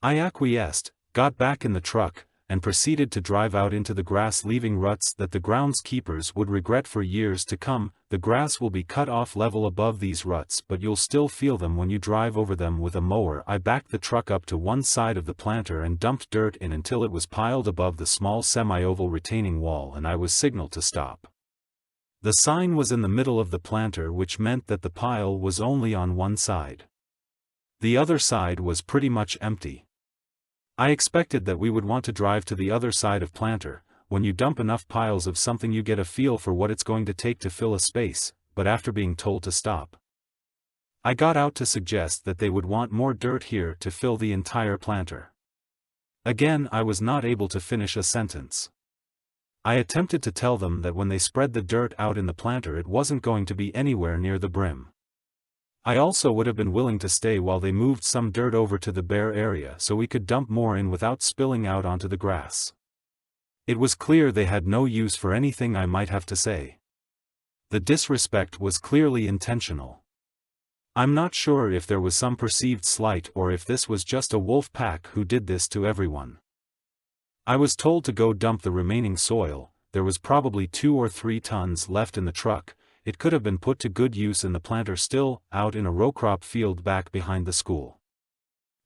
I acquiesced, got back in the truck, and proceeded to drive out into the grass, leaving ruts that the groundskeepers would regret for years to come. The grass will be cut off level above these ruts, but you'll still feel them when you drive over them with a mower. I backed the truck up to one side of the planter and dumped dirt in until it was piled above the small semi-oval retaining wall, and I was signaled to stop. The sign was in the middle of the planter, which meant that the pile was only on one side. The other side was pretty much empty. I expected that we would want to drive to the other side of planter. When you dump enough piles of something you get a feel for what it's going to take to fill a space, but after being told to stop, I got out to suggest that they would want more dirt here to fill the entire planter. Again, I was not able to finish a sentence. I attempted to tell them that when they spread the dirt out in the planter, it wasn't going to be anywhere near the brim. I also would have been willing to stay while they moved some dirt over to the bare area so we could dump more in without spilling out onto the grass. It was clear they had no use for anything I might have to say. The disrespect was clearly intentional. I'm not sure if there was some perceived slight or if this was just a wolf pack who did this to everyone. I was told to go dump the remaining soil. There was probably 2 or 3 tons left in the truck. It could have been put to good use in the planter still out in a row crop field back behind the school.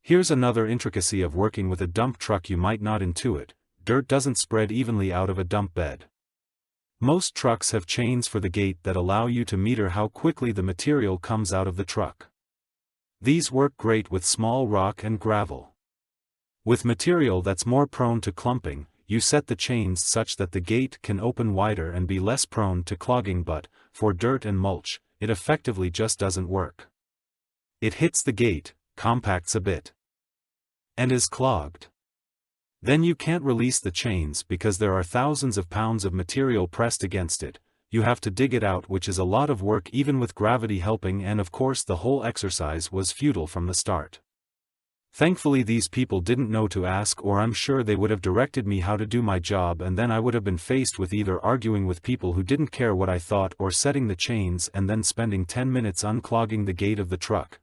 Here's another intricacy of working with a dump truck you might not intuit: dirt doesn't spread evenly out of a dump bed. Most trucks have chains for the gate that allow you to meter how quickly the material comes out of the truck. These work great with small rock and gravel. With material that's more prone to clumping, you set the chains such that the gate can open wider and be less prone to clogging, but, for dirt and mulch, it effectively just doesn't work. It hits the gate, compacts a bit, and is clogged. Then you can't release the chains because there are thousands of pounds of material pressed against it. You have to dig it out, which is a lot of work even with gravity helping, and of course the whole exercise was futile from the start. Thankfully these people didn't know to ask, or I'm sure they would have directed me how to do my job, and then I would have been faced with either arguing with people who didn't care what I thought or setting the chains and then spending 10 minutes unclogging the gate of the truck,